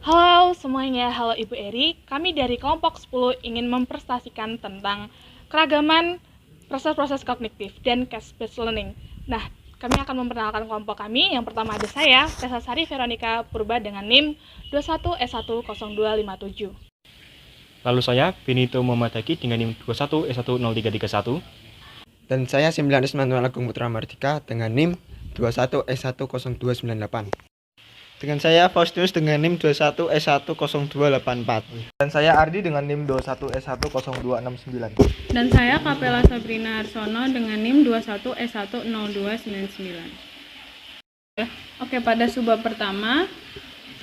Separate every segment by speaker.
Speaker 1: Halo semuanya, halo Ibu Eri. Kami dari kelompok 10 ingin mempresentasikan tentang keragaman proses-proses kognitif dan case-based learning. Nah, kami akan memperkenalkan kelompok kami. Yang pertama ada saya, Tessa Sari Veronica Purba dengan NIM 21S10257.
Speaker 2: Lalu saya, Benito Muhammadaki dengan NIM 21S10331.
Speaker 3: Dan saya Simlianus Manuel Agung Putra Mardika dengan NIM 21S10298.
Speaker 4: Dengan saya Faustinus dengan NIM 21S10284.
Speaker 5: Dan saya Ardi dengan NIM 21S10269.
Speaker 6: Dan saya Kapela Sabrina Harsono dengan NIM 21S10299. Oke, pada subbab pertama,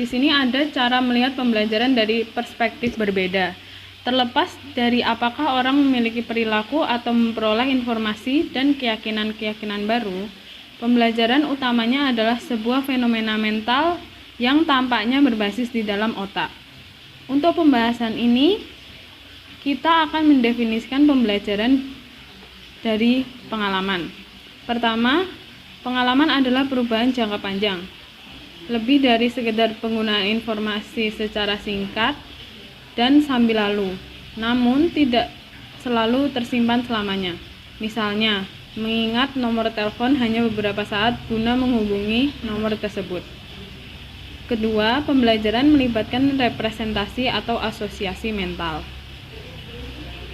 Speaker 6: di sini ada cara melihat pembelajaran dari perspektif berbeda. Terlepas dari apakah orang memiliki perilaku atau memperoleh informasi dan keyakinan-keyakinan baru, pembelajaran utamanya adalah sebuah fenomena mental yang tampaknya berbasis di dalam otak. Untuk pembahasan ini, kita akan mendefinisikan pembelajaran dari pengalaman. Pertama, pengalaman adalah perubahan jangka panjang. Lebih dari sekedar penggunaan informasi secara singkat dan sambil lalu, namun tidak selalu tersimpan selamanya. Misalnya, mengingat nomor telepon hanya beberapa saat guna menghubungi nomor tersebut. Kedua, pembelajaran melibatkan representasi atau asosiasi mental.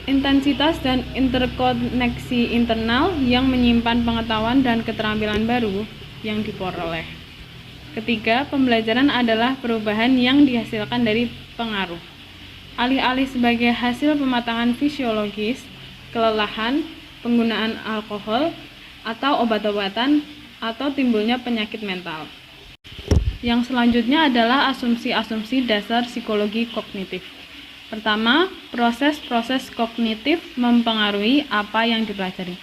Speaker 6: Intensitas dan interkoneksi internal yang menyimpan pengetahuan dan keterampilan baru yang diperoleh. Ketiga, pembelajaran adalah perubahan yang dihasilkan dari pengaruh. Alih-alih sebagai hasil pematangan fisiologis, kelelahan, penggunaan alkohol, atau obat-obatan, atau timbulnya penyakit mental. Yang selanjutnya adalah asumsi-asumsi dasar psikologi kognitif. Pertama, proses-proses kognitif mempengaruhi apa yang dipelajari.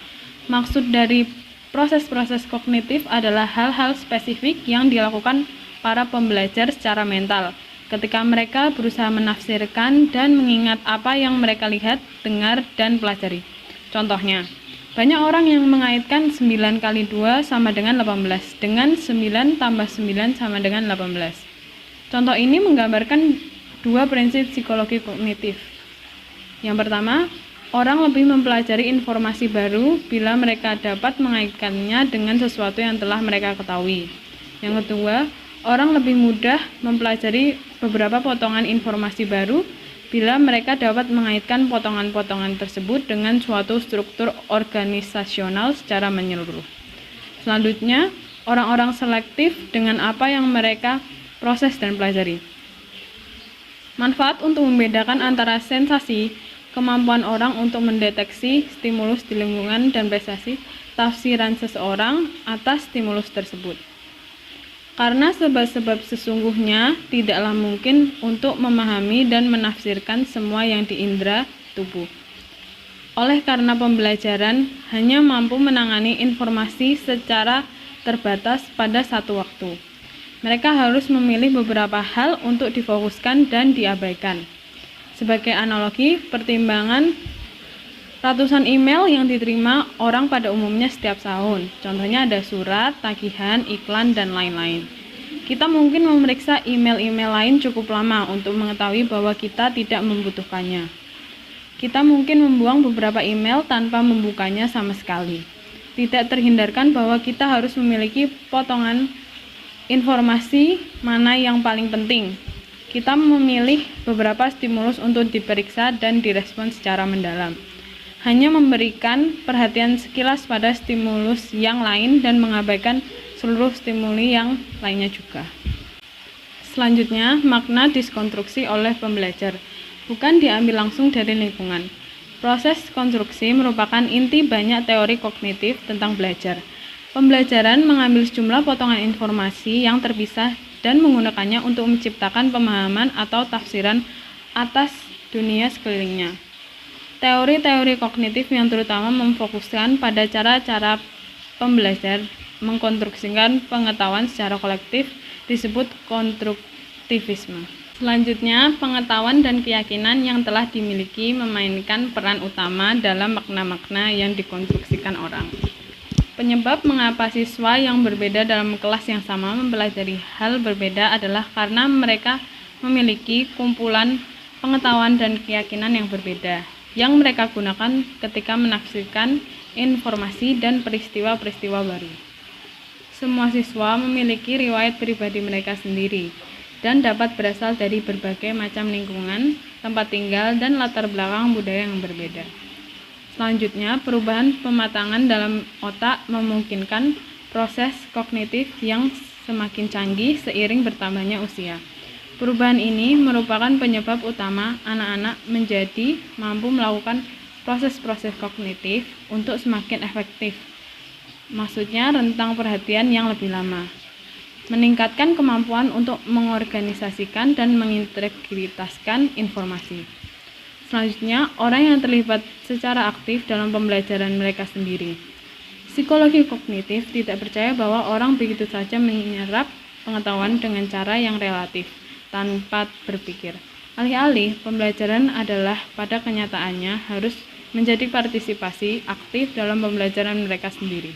Speaker 6: Maksud dari proses-proses kognitif adalah hal-hal spesifik yang dilakukan para pembelajar secara mental ketika mereka berusaha menafsirkan dan mengingat apa yang mereka lihat, dengar, dan pelajari. Contohnya, banyak orang yang mengaitkan 9 kali 2 sama dengan 18 dengan 9 tambah 9 sama dengan 18. Contoh ini menggambarkan dua prinsip psikologi kognitif. Yang pertama, orang lebih mempelajari informasi baru bila mereka dapat mengaitkannya dengan sesuatu yang telah mereka ketahui. Yang kedua, orang lebih mudah mempelajari beberapa potongan informasi baru bila mereka dapat mengaitkan potongan-potongan tersebut dengan suatu struktur organisasional secara menyeluruh. Selanjutnya, orang-orang selektif dengan apa yang mereka proses dan pelajari. Manfaat untuk membedakan antara sensasi, kemampuan orang untuk mendeteksi stimulus di lingkungan, dan prestasi, tafsiran seseorang atas stimulus tersebut. Karena sebab-sebab sesungguhnya tidaklah mungkin untuk memahami dan menafsirkan semua yang diindra tubuh. Oleh karena pembelajaran hanya mampu menangani informasi secara terbatas pada satu waktu. Mereka harus memilih beberapa hal untuk difokuskan dan diabaikan. Sebagai analogi, pertimbangan ratusan email yang diterima orang pada umumnya setiap tahun. Contohnya ada surat, tagihan, iklan, dan lain-lain. Kita mungkin memeriksa email-email lain cukup lama untuk mengetahui bahwa kita tidak membutuhkannya. Kita mungkin membuang beberapa email tanpa membukanya sama sekali. Tidak terhindarkan bahwa kita harus memiliki potongan informasi mana yang paling penting. Kita memilih beberapa stimulus untuk diperiksa dan direspon secara mendalam. Hanya memberikan perhatian sekilas pada stimulus yang lain dan mengabaikan seluruh stimuli yang lainnya juga. Selanjutnya, makna diskonstruksi oleh pembelajar bukan diambil langsung dari lingkungan. Proses konstruksi merupakan inti banyak teori kognitif tentang belajar. Pembelajaran mengambil sejumlah potongan informasi yang terpisah dan menggunakannya untuk menciptakan pemahaman atau tafsiran atas dunia sekelilingnya. Teori-teori kognitif yang terutama memfokuskan pada cara-cara pembelajar mengkonstruksikan pengetahuan secara kolektif disebut konstruktivisme. Selanjutnya, pengetahuan dan keyakinan yang telah dimiliki memainkan peran utama dalam makna-makna yang dikonstruksikan orang. Penyebab mengapa siswa yang berbeda dalam kelas yang sama mempelajari hal berbeda adalah karena mereka memiliki kumpulan pengetahuan dan keyakinan yang berbeda, yang mereka gunakan ketika menafsirkan informasi dan peristiwa-peristiwa baru. Semua siswa memiliki riwayat pribadi mereka sendiri dan dapat berasal dari berbagai macam lingkungan, tempat tinggal, dan latar belakang budaya yang berbeda. Selanjutnya, perubahan pematangan dalam otak memungkinkan proses kognitif yang semakin canggih seiring bertambahnya usia. Perubahan ini merupakan penyebab utama anak-anak menjadi mampu melakukan proses-proses kognitif untuk semakin efektif. Maksudnya rentang perhatian yang lebih lama. Meningkatkan kemampuan untuk mengorganisasikan dan mengintegritaskan informasi. Selanjutnya, orang yang terlibat secara aktif dalam pembelajaran mereka sendiri. Psikologi kognitif tidak percaya bahwa orang begitu saja menyerap pengetahuan dengan cara yang relatif, tanpa berpikir. Alih-alih, pembelajaran adalah pada kenyataannya harus menjadi partisipasi aktif dalam pembelajaran mereka sendiri.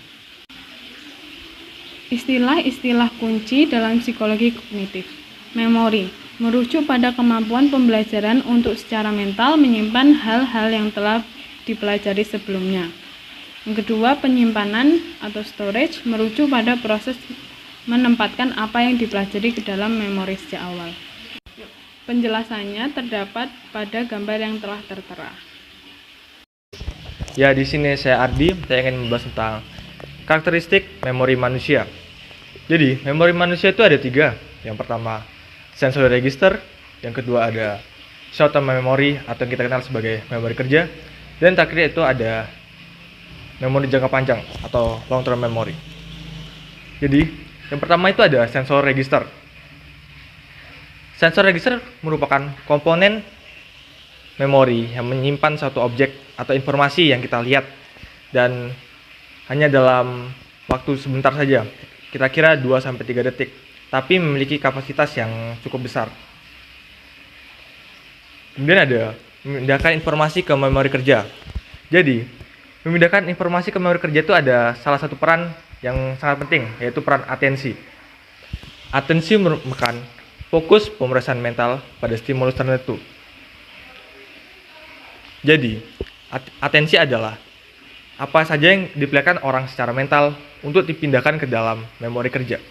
Speaker 6: Istilah-istilah kunci dalam psikologi kognitif. Memori merujuk pada kemampuan pembelajaran untuk secara mental menyimpan hal-hal yang telah dipelajari sebelumnya. Yang kedua, penyimpanan atau storage merujuk pada proses menempatkan apa yang dipelajari ke dalam memori sejak awal. Penjelasannya terdapat pada gambar yang telah tertera.
Speaker 5: Ya, di sini saya Ardi, saya ingin membahas tentang karakteristik memori manusia. Jadi, memori manusia itu ada 3. Yang pertama, sensory register, yang kedua ada short term memory atau yang kita kenal sebagai memori kerja, dan terakhir itu ada memori jangka panjang atau long term memory. Jadi, yang pertama itu ada sensor register. Sensor register merupakan komponen memori yang menyimpan suatu objek atau informasi yang kita lihat dan hanya dalam waktu sebentar saja, kira-kira 2-3 detik, tapi memiliki kapasitas yang cukup besar. Kemudian ada memindahkan informasi ke memori kerja. Jadi, memindahkan informasi ke memori kerja itu ada salah satu peran yang sangat penting, yaitu peran atensi. Atensi merupakan fokus pemrosesan mental pada stimulus tertentu. Jadi, atensi adalah apa saja yang dipelajari orang secara mental untuk dipindahkan ke dalam memori kerja.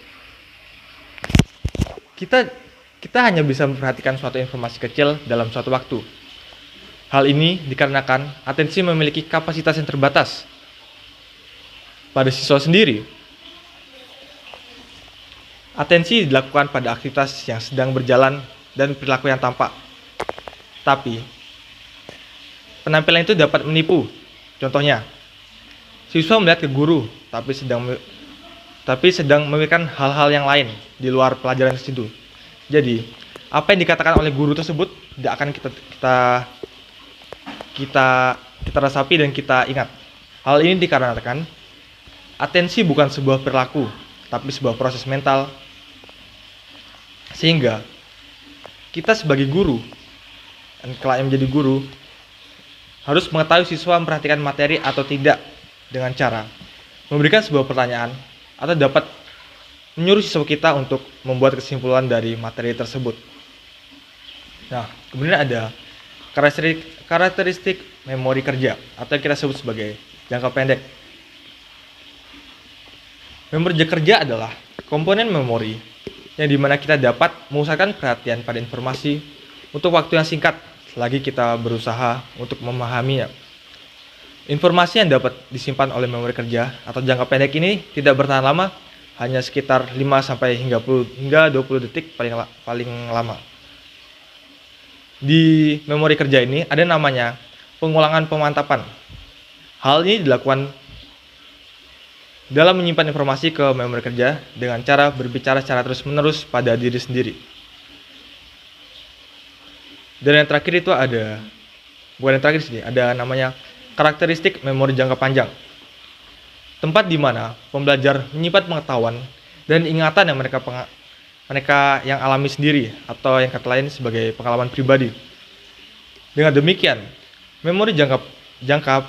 Speaker 5: Kita hanya bisa memperhatikan suatu informasi kecil dalam suatu waktu. Hal ini dikarenakan atensi memiliki kapasitas yang terbatas. Pada siswa sendiri, atensi dilakukan pada aktivitas yang sedang berjalan dan perilaku yang tampak. Tapi, penampilan itu dapat menipu. Contohnya, siswa melihat ke guru, tapi sedang memikirkan hal-hal yang lain di luar pelajaran itu. Jadi, apa yang dikatakan oleh guru tersebut tidak akan kita resapi dan kita ingat. Hal ini dikarenakan atensi bukan sebuah perilaku, tapi sebuah proses mental. Sehingga kita sebagai guru dan kelak yang menjadi guru harus mengetahui siswa memperhatikan materi atau tidak dengan cara memberikan sebuah pertanyaan atau dapat menyuruh siswa kita untuk membuat kesimpulan dari materi tersebut. Nah, kemudian ada karakteristik memori kerja atau yang kita sebut sebagai jangka pendek. Memori kerja adalah komponen memori yang dimana kita dapat memusatkan perhatian pada informasi untuk waktu yang singkat selagi kita berusaha untuk memahaminya. Informasi yang dapat disimpan oleh memori kerja atau jangka pendek ini tidak bertahan lama, hanya sekitar 5 sampai hingga 20 detik paling lama. Di memori kerja ini ada namanya pengulangan pemantapan. Hal ini dilakukan dalam menyimpan informasi ke memori kerja dengan cara berbicara secara terus-menerus pada diri sendiri. Dan yang terakhir itu ada namanya karakteristik memori jangka panjang. Tempat di mana pembelajar menyimpan pengetahuan dan ingatan yang mereka yang alami sendiri atau yang kata lain sebagai pengalaman pribadi. Dengan demikian, memori jangka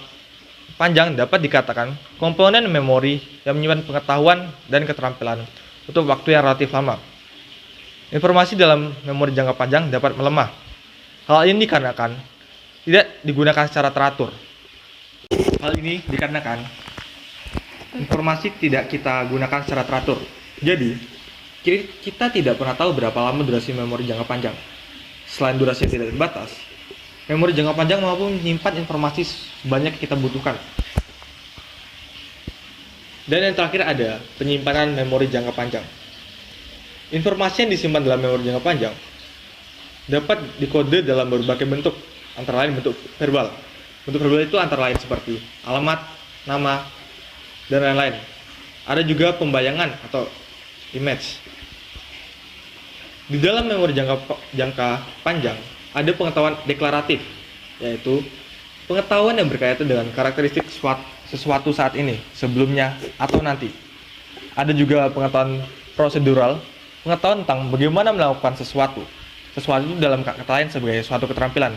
Speaker 5: panjang dapat dikatakan komponen memori yang menyimpan pengetahuan dan keterampilan untuk waktu yang relatif lama. Informasi dalam memori jangka panjang dapat melemah. Hal ini dikarenakan tidak digunakan secara teratur. Hal ini dikarenakan informasi tidak kita gunakan secara teratur. Jadi, kita tidak pernah tahu berapa lama durasi memori jangka panjang. Selain durasi yang tidak terbatas, memori jangka panjang mampu menyimpan informasi sebanyak yang kita butuhkan. Dan yang terakhir ada penyimpanan memori jangka panjang. Informasi yang disimpan dalam memori jangka panjang dapat dikode dalam berbagai bentuk, antara lain bentuk verbal. Bentuk verbal itu antara lain seperti alamat, nama, dan lain-lain. Ada juga pembayangan atau image. Di dalam memori jangka panjang ada pengetahuan deklaratif, yaitu pengetahuan yang berkaitan dengan karakteristik sesuatu saat ini, sebelumnya, atau nanti. Ada juga pengetahuan prosedural, pengetahuan tentang bagaimana melakukan sesuatu. Sesuatu itu dalam kata lain sebagai suatu keterampilan.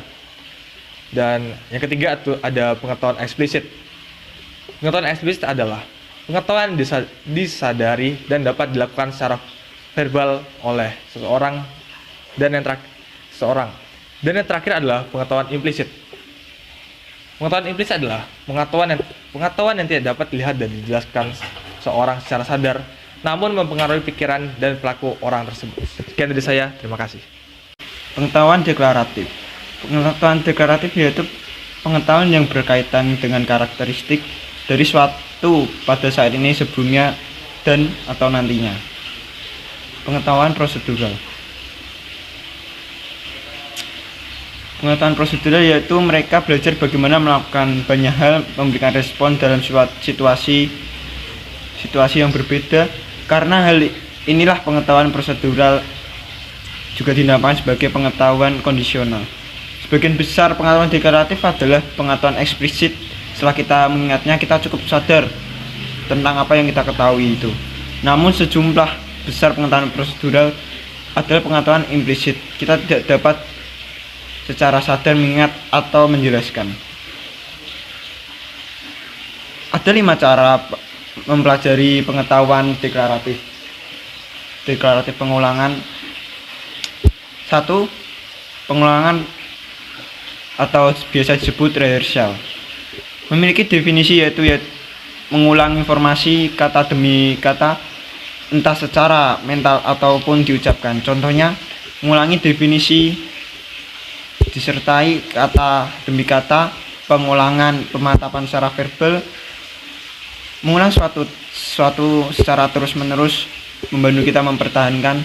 Speaker 5: Dan yang ketiga itu ada pengetahuan eksplisit. Pengetahuan eksplisit adalah pengetahuan disadari dan dapat dilakukan secara verbal oleh seseorang dan yang terakhir adalah pengetahuan implisit. Pengetahuan implisit adalah pengetahuan yang tidak dapat dilihat dan dijelaskan seorang secara sadar, namun mempengaruhi pikiran dan perilaku orang tersebut. Sekian dari saya, terima kasih.
Speaker 4: Pengetahuan deklaratif. Pengetahuan deklaratif yaitu pengetahuan yang berkaitan dengan karakteristik dari suatu pada saat ini, sebelumnya, dan atau nantinya. Pengetahuan prosedural. Pengetahuan prosedural yaitu mereka belajar bagaimana melakukan banyak hal, memberikan respon dalam situasi yang berbeda. Karena hal inilah pengetahuan prosedural juga dinamakan sebagai pengetahuan kondisional. Sebagian besar pengetahuan deklaratif adalah pengetahuan eksplisit. Setelah kita mengingatnya, kita cukup sadar tentang apa yang kita ketahui itu. Namun sejumlah besar pengetahuan prosedural adalah pengetahuan implisit. Kita tidak dapat secara sadar mengingat atau menjelaskan. Ada 5 cara mempelajari pengetahuan deklaratif. Deklaratif pengulangan. 1. Pengulangan atau biasa disebut rehearsal. Memiliki definisi yaitu mengulang informasi kata demi kata, entah secara mental ataupun diucapkan. Contohnya, mengulangi definisi disertai kata demi kata, pengulangan pemantapan secara verbal. Mengulang suatu secara terus-menerus membantu kita mempertahankan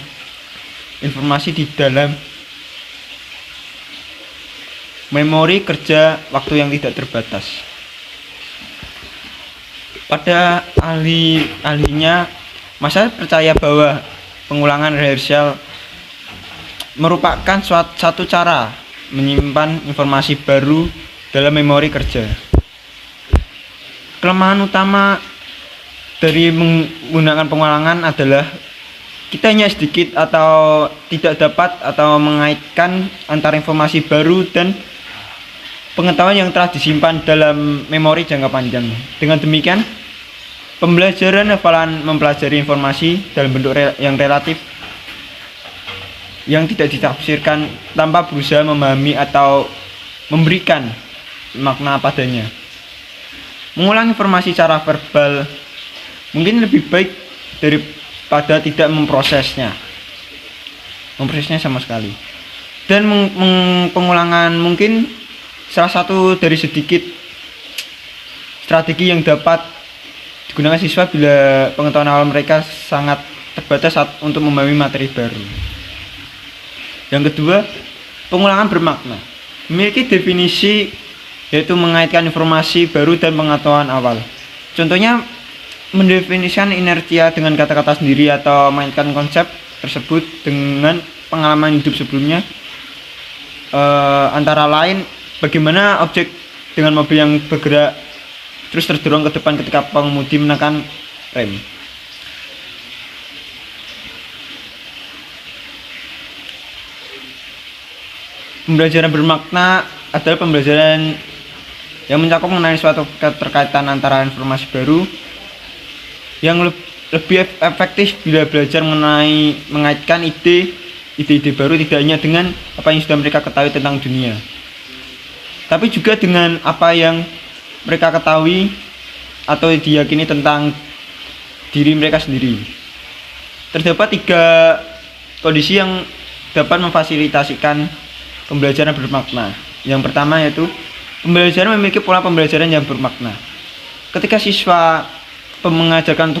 Speaker 4: informasi di dalam memori kerja waktu yang tidak terbatas. Pada ahlinya, masa percaya bahwa pengulangan rehearsal merupakan satu cara menyimpan informasi baru dalam memori kerja. Kelemahan utama dari menggunakan pengulangan adalah kita hanya sedikit atau tidak dapat atau mengaitkan antara informasi baru dan pengetahuan yang telah disimpan dalam memori jangka panjang. Dengan demikian, pembelajaran hafalan mempelajari informasi dalam bentuk yang relatif yang tidak ditafsirkan tanpa berusaha memahami atau memberikan makna padanya. Mengulang informasi secara verbal mungkin lebih baik daripada tidak memprosesnya sama sekali. Dan pengulangan mungkin salah satu dari sedikit strategi yang dapat digunakan siswa bila pengetahuan awal mereka sangat terbatas untuk memahami materi baru. Yang kedua, pengulangan bermakna. Memiliki definisi yaitu mengaitkan informasi baru dan pengetahuan awal. Contohnya, mendefinisikan inertia dengan kata-kata sendiri atau mainkan konsep tersebut dengan pengalaman hidup sebelumnya. Antara lain, bagaimana objek dengan mobil yang bergerak terus terdorong ke depan ketika pengemudi menekan rem. Pembelajaran bermakna adalah pembelajaran yang mencakup mengenai suatu keterkaitan antara informasi baru yang lebih efektif bila belajar mengaitkan ide-ide baru tidak hanya dengan apa yang sudah mereka ketahui tentang dunia, tapi juga dengan apa yang mereka ketahui atau diyakini tentang diri mereka sendiri. Terdapat 3 kondisi yang dapat memfasilitasikan pembelajaran bermakna. Yang pertama yaitu pembelajaran memiliki pola pembelajaran yang bermakna. Ketika siswa mengerjakan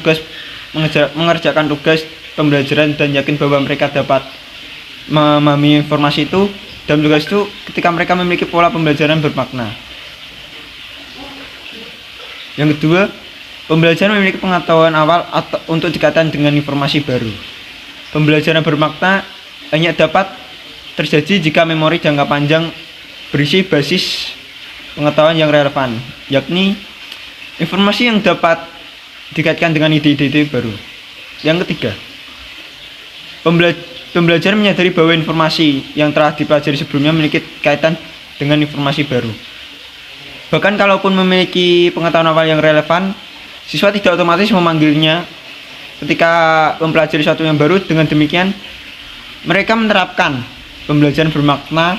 Speaker 4: tugas pembelajaran dan yakin bahwa mereka dapat memahami informasi itu dalam tugas itu, ketika mereka memiliki pola pembelajaran bermakna. Yang kedua, pembelajaran memiliki pengetahuan awal untuk dikaitkan dengan informasi baru. Pembelajaran bermakna hanya dapat terjadi jika memori jangka panjang berisi basis pengetahuan yang relevan, yakni informasi yang dapat dikaitkan dengan ide-ide baru. Yang ketiga, pembelajaran menyadari bahwa informasi yang telah dipelajari sebelumnya memiliki kaitan dengan informasi baru. Bahkan kalaupun memiliki pengetahuan awal yang relevan, siswa tidak otomatis memanggilnya ketika mempelajari sesuatu yang baru. Dengan demikian, mereka menerapkan pembelajaran bermakna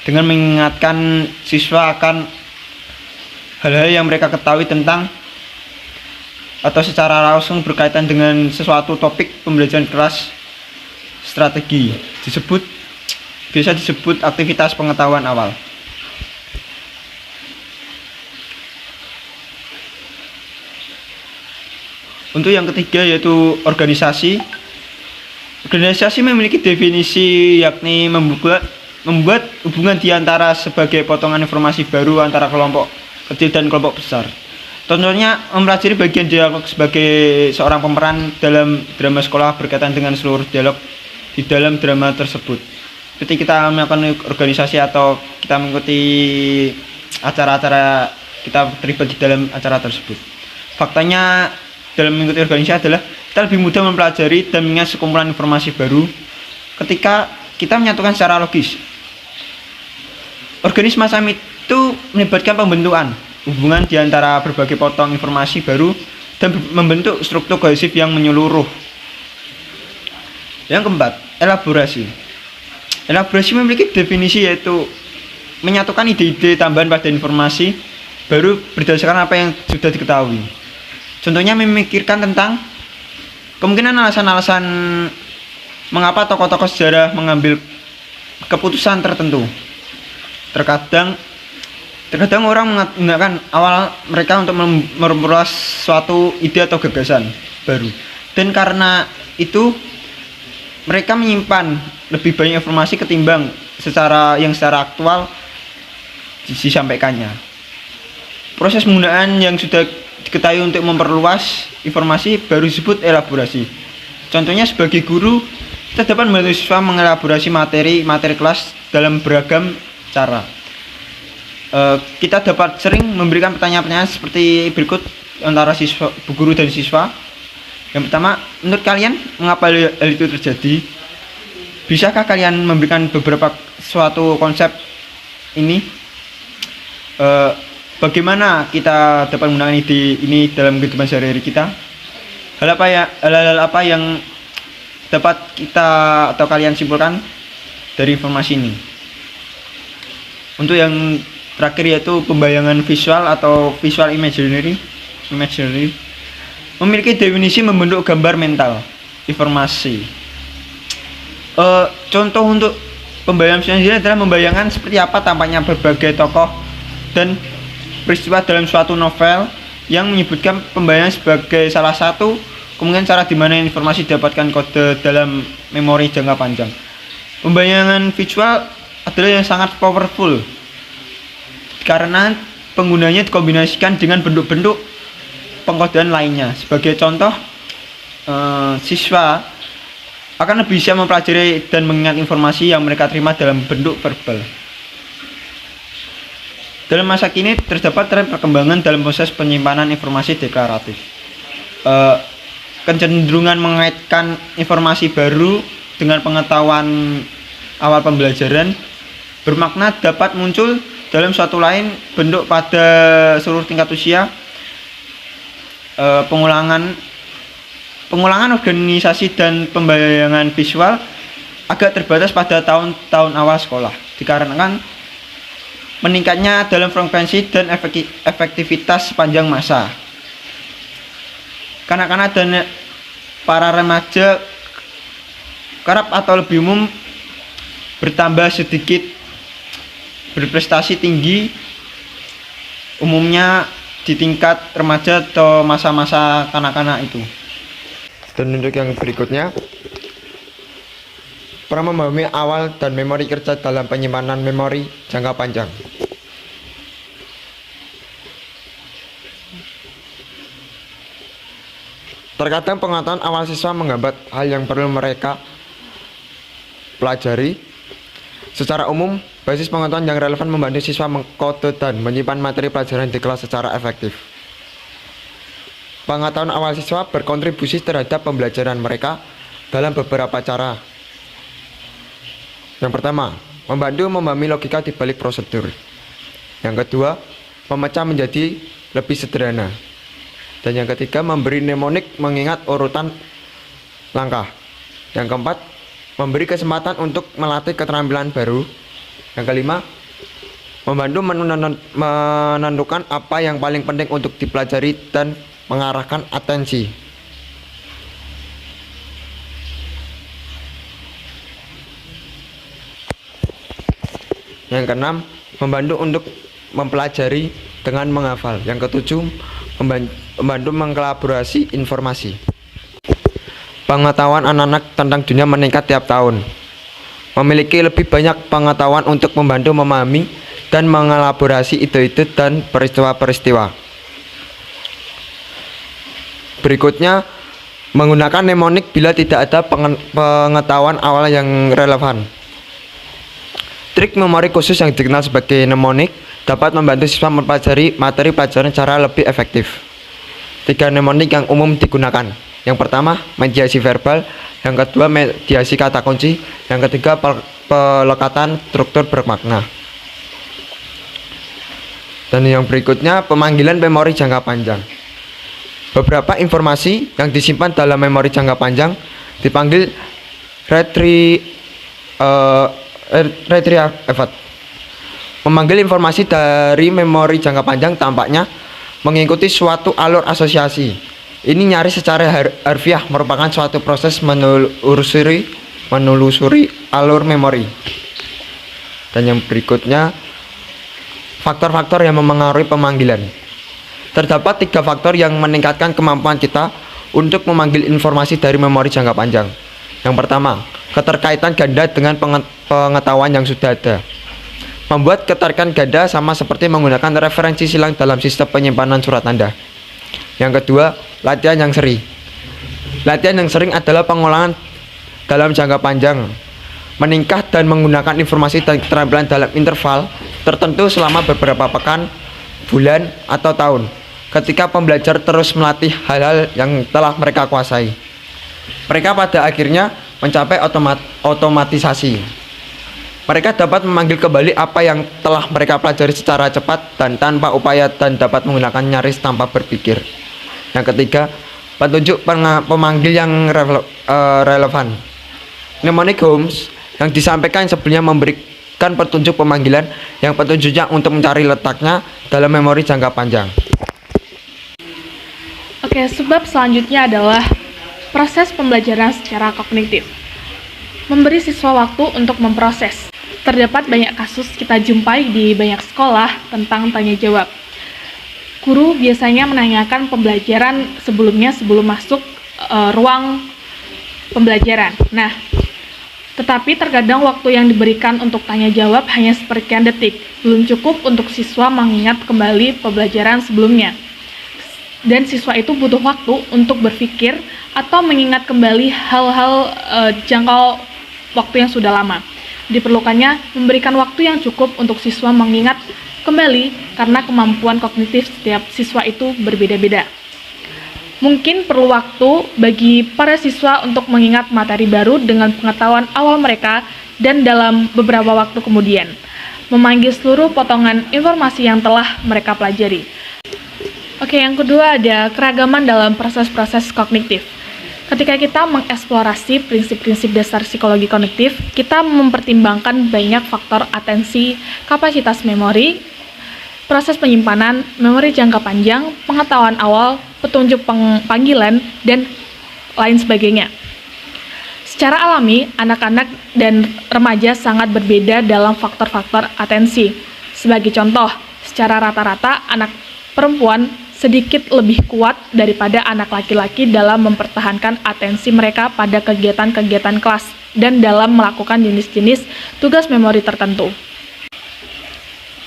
Speaker 4: dengan mengingatkan siswa akan hal-hal yang mereka ketahui tentang atau secara langsung berkaitan dengan sesuatu topik pembelajaran kelas strategi. Biasa disebut aktivitas pengetahuan awal. Untuk yang ketiga yaitu organisasi. Organisasi memiliki definisi, yakni membuat hubungan di antara sebagai potongan informasi baru antara kelompok kecil dan kelompok besar. Contohnya mempelajari bagian dialog sebagai seorang pemeran dalam drama sekolah berkaitan dengan seluruh dialog di dalam drama tersebut. Ketika kita melakukan organisasi atau kita mengikuti acara-acara, kita terlibat di dalam acara tersebut. Faktanya dalam mengikuti organisasi adalah kita lebih mudah mempelajari dan mengingat sekumpulan informasi baru ketika kita menyatukan secara logis. Organisasi macam itu melibatkan pembentukan hubungan di antara berbagai potong informasi baru dan membentuk struktur kohesif yang menyeluruh. Yang keempat, elaborasi. Elaborasi memiliki definisi yaitu menyatukan ide-ide tambahan pada informasi baru berdasarkan apa yang sudah diketahui. Contohnya memikirkan tentang kemungkinan alasan-alasan mengapa tokoh-tokoh sejarah mengambil keputusan tertentu. Terkadang orang menggunakan awal mereka untuk memperluas suatu ide atau gagasan baru. Dan karena itu mereka menyimpan lebih banyak informasi ketimbang secara aktual disampaikannya. Proses penggunaan yang sudah diketahui untuk memperluas informasi baru disebut elaborasi. Contohnya sebagai guru, kita dapat membantu siswa mengelaborasi materi kelas dalam beragam cara. Kita dapat sering memberikan pertanyaan-pertanyaan seperti berikut antara guru dan siswa. Yang pertama, menurut kalian mengapa hal itu terjadi? Bisakah kalian memberikan beberapa suatu konsep ini? Bagaimana kita dapat menggunakan ide ini dalam kehidupan sehari-hari kita? Hal-hal apa yang dapat kita atau kalian simpulkan dari informasi ini? Untuk yang terakhir yaitu pembayangan visual atau visual imaginary memiliki definisi membentuk gambar mental informasi. Contoh untuk pembayangan visual adalah membayangkan seperti apa tampaknya berbagai tokoh dan peristiwa dalam suatu novel yang menyebutkan pembayangan sebagai salah satu kemungkinan cara di mana informasi didapatkan kode dalam memori jangka panjang. Pembayangan visual adalah yang sangat powerful karena penggunanya dikombinasikan dengan bentuk-bentuk pengkodean lainnya. Sebagai contoh, siswa akan lebih bisa mempelajari dan mengingat informasi yang mereka terima dalam bentuk verbal. Dalam masa kini terdapat tren perkembangan dalam proses penyimpanan informasi deklaratif. Kecenderungan mengaitkan informasi baru dengan pengetahuan awal pembelajaran bermakna dapat muncul dalam suatu lain bentuk pada seluruh tingkat usia. Pengulangan organisasi dan pembayangan visual agak terbatas pada tahun-tahun awal sekolah, dikarenakan meningkatnya dalam frekuensi dan efektivitas sepanjang masa. Kanak-kanak dan para remaja kerap atau lebih umum bertambah sedikit berprestasi tinggi, umumnya di tingkat remaja atau masa-masa kanak-kanak itu.
Speaker 3: Dan untuk yang berikutnya, pernah memahami awal dan memori kerja dalam penyimpanan memori jangka panjang. Terkadang pengetahuan awal siswa menghambat hal yang perlu mereka pelajari. Secara umum, basis pengetahuan yang relevan membantu siswa mengkode dan menyimpan materi pelajaran di kelas secara efektif. Pengetahuan awal siswa berkontribusi terhadap pembelajaran mereka dalam beberapa cara. Yang pertama, membantu memahami logika di balik prosedur. Yang kedua, memecah menjadi lebih sederhana. Dan yang ketiga, memberi mnemonik mengingat urutan langkah. Yang keempat, memberi kesempatan untuk melatih keterampilan baru. Yang kelima, membantu menentukan apa yang paling penting untuk dipelajari dan mengarahkan atensi. Yang keenam, membantu untuk mempelajari dengan menghafal. Yang ketujuh, membantu mengkolaborasi informasi. Pengetahuan anak-anak tentang dunia meningkat tiap tahun. Memiliki lebih banyak pengetahuan untuk membantu memahami dan mengelaborasi ide-ide dan peristiwa-peristiwa. Berikutnya, menggunakan mnemonik bila tidak ada pengetahuan awal yang relevan. Trik memori khusus yang dikenal sebagai mnemonik dapat membantu siswa mempelajari materi pelajaran secara lebih efektif. 3 mnemonik yang umum digunakan. Yang pertama, mediasi verbal. Yang kedua, mediasi kata kunci. Yang ketiga, pelekatan struktur bermakna. Dan yang berikutnya, pemanggilan memori jangka panjang. Beberapa informasi yang disimpan dalam memori jangka panjang dipanggil retrieval. Memanggil informasi dari memori jangka panjang tampaknya mengikuti suatu alur asosiasi. Ini nyaris secara harfiah merupakan suatu proses menelusuri alur memori. Dan yang berikutnya, faktor-faktor yang memengaruhi pemanggilan. Terdapat 3 faktor yang meningkatkan kemampuan kita untuk memanggil informasi dari memori jangka panjang. Yang pertama, keterkaitan ganda dengan pengetahuan yang sudah ada. Membuat keterkaitan ganda sama seperti menggunakan referensi silang dalam sistem penyimpanan surat tanda. Yang kedua, latihan yang sering. Latihan yang sering adalah pengulangan dalam jangka panjang. Meningkat dan menggunakan informasi dan keterampilan dalam interval tertentu selama beberapa pekan, bulan, atau tahun. Ketika pembelajar terus melatih hal-hal yang telah mereka kuasai, mereka pada akhirnya mencapai otomatisasi. Mereka dapat memanggil kembali apa yang telah mereka pelajari secara cepat dan tanpa upaya dan dapat menggunakan nyaris tanpa berpikir. Yang ketiga, petunjuk pemanggil yang relevan. Mnemonic Holmes yang disampaikan sebelumnya memberikan petunjuk pemanggilan yang petunjuknya untuk mencari letaknya dalam memori jangka panjang.
Speaker 1: Oke, sebab selanjutnya adalah proses pembelajaran secara kognitif. Memberi siswa waktu untuk memproses. Terdapat banyak kasus kita jumpai di banyak sekolah tentang tanya jawab. Guru biasanya menanyakan pembelajaran sebelum masuk ruang pembelajaran. Nah, tetapi terkadang waktu yang diberikan untuk tanya jawab hanya sepersekian detik, belum cukup untuk siswa mengingat kembali pembelajaran sebelumnya. Dan siswa itu butuh waktu untuk berpikir atau mengingat kembali hal-hal jangka waktu yang sudah lama. Diperlukannya memberikan waktu yang cukup untuk siswa mengingat kembali karena kemampuan kognitif setiap siswa itu berbeda-beda. Mungkin perlu waktu bagi para siswa untuk mengingat materi baru dengan pengetahuan awal mereka dan dalam beberapa waktu kemudian. memanggil seluruh potongan informasi yang telah mereka pelajari. Oke, yang kedua ada keragaman dalam proses-proses kognitif. Ketika kita mengeksplorasi prinsip-prinsip dasar psikologi kognitif, kita mempertimbangkan banyak faktor atensi, kapasitas memori, proses penyimpanan, memori jangka panjang, pengetahuan awal, petunjuk panggilan, dan lain sebagainya. Secara alami, anak-anak dan remaja sangat berbeda dalam faktor-faktor atensi. Sebagai contoh, secara rata-rata anak perempuan sedikit lebih kuat daripada anak laki-laki dalam mempertahankan atensi mereka pada kegiatan-kegiatan kelas dan dalam melakukan jenis-jenis tugas memori tertentu.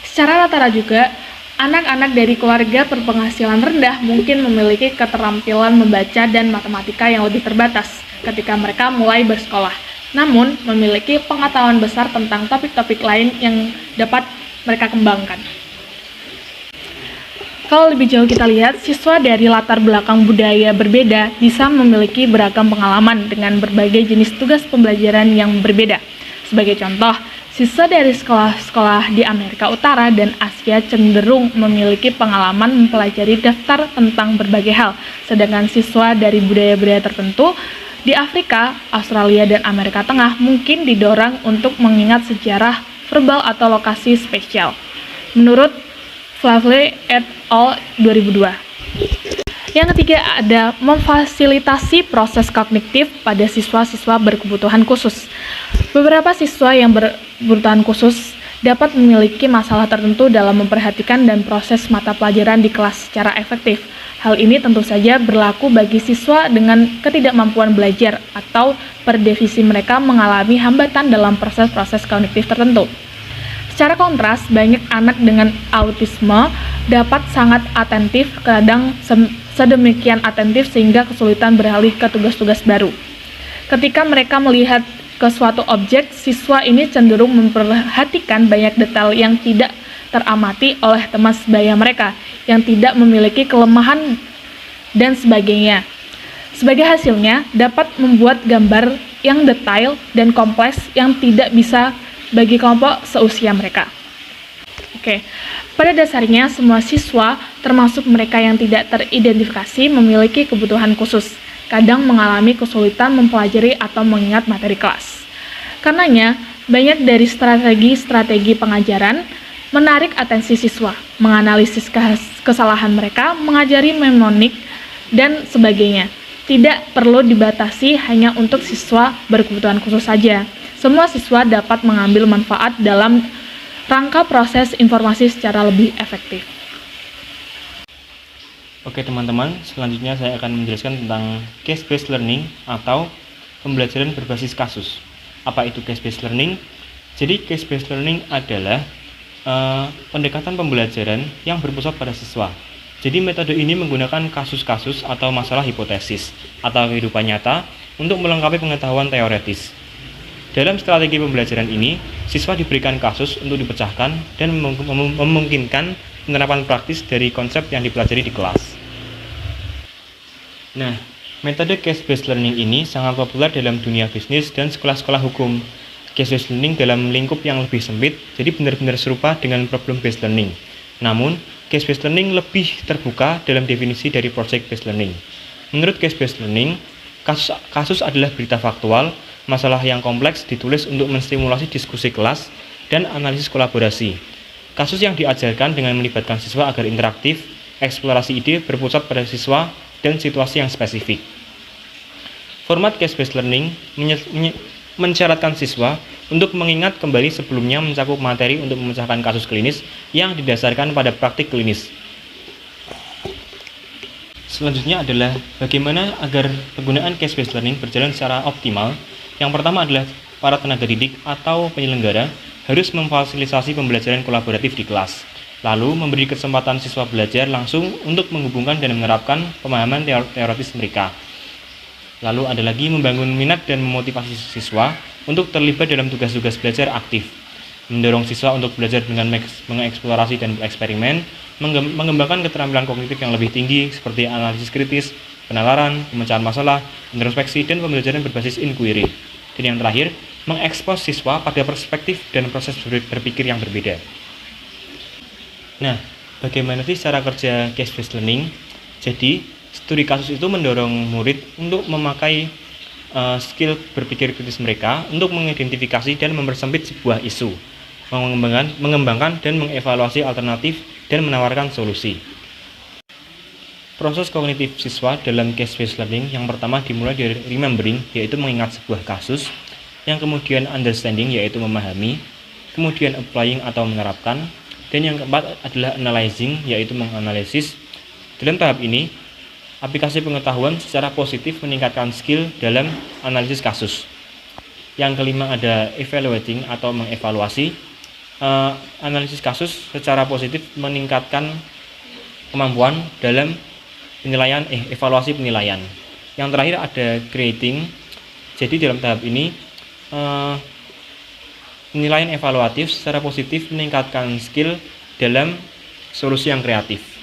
Speaker 1: Secara rata-rata juga, anak-anak dari keluarga berpenghasilan rendah mungkin memiliki keterampilan membaca dan matematika yang lebih terbatas ketika mereka mulai bersekolah, namun memiliki pengetahuan besar tentang topik-topik lain yang dapat mereka kembangkan. Kalau lebih jauh kita lihat, siswa dari latar belakang budaya berbeda bisa memiliki beragam pengalaman dengan berbagai jenis tugas pembelajaran yang berbeda. Sebagai contoh, siswa dari sekolah-sekolah di Amerika Utara dan Asia cenderung memiliki pengalaman mempelajari daftar tentang berbagai hal, sedangkan siswa dari budaya-budaya tertentu di Afrika, Australia, dan Amerika Tengah mungkin didorong untuk mengingat sejarah verbal atau lokasi spesial. Menurut Flavely et al. 2002. Yang ketiga ada memfasilitasi proses kognitif pada siswa-siswa berkebutuhan khusus. Beberapa siswa yang berkebutuhan khusus dapat memiliki masalah tertentu dalam memperhatikan dan proses mata pelajaran di kelas secara efektif. Hal ini tentu saja berlaku bagi siswa dengan ketidakmampuan belajar atau per definisi mereka mengalami hambatan dalam proses-proses kognitif tertentu. Secara kontras, banyak anak dengan autisme dapat sangat atentif, kadang sedemikian atentif sehingga kesulitan beralih ke tugas-tugas baru. Ketika mereka melihat ke suatu objek, siswa ini cenderung memperhatikan banyak detail yang tidak teramati oleh teman sebaya mereka, yang tidak memiliki kelemahan dan sebagainya. Sebagai hasilnya, dapat membuat gambar yang detail dan kompleks yang tidak bisa bagi kelompok seusia mereka. Oke, pada dasarnya semua siswa, termasuk mereka yang tidak teridentifikasi, memiliki kebutuhan khusus, kadang mengalami kesulitan mempelajari atau mengingat materi kelas. Karenanya, banyak dari strategi-strategi pengajaran menarik atensi siswa, menganalisis kesalahan mereka, mengajari mnemonik, dan sebagainya. Tidak perlu dibatasi hanya untuk siswa berkebutuhan khusus saja. Semua siswa dapat mengambil manfaat dalam rangka proses informasi secara lebih efektif.
Speaker 2: Oke teman-teman, selanjutnya saya akan menjelaskan tentang case-based learning atau pembelajaran berbasis kasus. Apa itu case-based learning? Jadi case-based learning adalah pendekatan pembelajaran yang berpusat pada siswa. Jadi metode ini menggunakan kasus-kasus atau masalah hipotesis atau kehidupan nyata untuk melengkapi pengetahuan teoretis. Dalam strategi pembelajaran ini, siswa diberikan kasus untuk dipecahkan dan memungkinkan penerapan praktis dari konsep yang dipelajari di kelas. Nah, metode case-based learning ini sangat populer dalam dunia bisnis dan sekolah-sekolah hukum. Case-based learning dalam lingkup yang lebih sempit, jadi benar-benar serupa dengan problem-based learning. Namun, case-based learning lebih terbuka dalam definisi dari project-based learning. Menurut case-based learning, kasus adalah berita faktual, masalah yang kompleks ditulis untuk menstimulasi diskusi kelas dan analisis kolaborasi. Kasus yang diajarkan dengan melibatkan siswa agar interaktif, eksplorasi ide berpusat pada siswa dan situasi yang spesifik. Format case-based learning mensyaratkan siswa untuk mengingat kembali sebelumnya mencakup materi untuk memecahkan kasus klinis yang didasarkan pada praktik klinis. Selanjutnya adalah bagaimana agar penggunaan case-based learning berjalan secara optimal. Yang pertama adalah para tenaga didik atau penyelenggara harus memfasilitasi pembelajaran kolaboratif di kelas, lalu memberi kesempatan siswa belajar langsung untuk menghubungkan dan menerapkan pemahaman teoritis mereka. Lalu ada lagi membangun minat dan memotivasi siswa untuk terlibat dalam tugas-tugas belajar aktif, mendorong siswa untuk belajar dengan mengeksplorasi dan bereksperimen, mengembangkan keterampilan kognitif yang lebih tinggi seperti analisis kritis, penalaran, pemecahan masalah, introspeksi, dan pembelajaran berbasis inquiry. Dan yang terakhir, mengekspos siswa pada perspektif dan proses berpikir yang berbeda. Nah, bagaimana sih cara kerja case-based learning? Jadi, studi kasus itu mendorong murid untuk memakai skill berpikir kritis mereka untuk mengidentifikasi dan mempersempit sebuah isu, mengembangkan dan mengevaluasi alternatif, dan menawarkan solusi. Proses kognitif siswa dalam case-based learning yang pertama dimulai dari remembering, yaitu mengingat sebuah kasus, yang kemudian understanding, yaitu memahami, kemudian applying atau menerapkan, dan yang keempat adalah analyzing, yaitu menganalisis. Dalam tahap ini, aplikasi pengetahuan secara positif meningkatkan skill dalam analisis kasus. Yang kelima ada evaluating atau mengevaluasi. Analisis kasus secara positif meningkatkan kemampuan dalam evaluasi penilaian. Yang terakhir ada creating. Jadi dalam tahap ini penilaian evaluatif secara positif meningkatkan skill dalam solusi yang kreatif.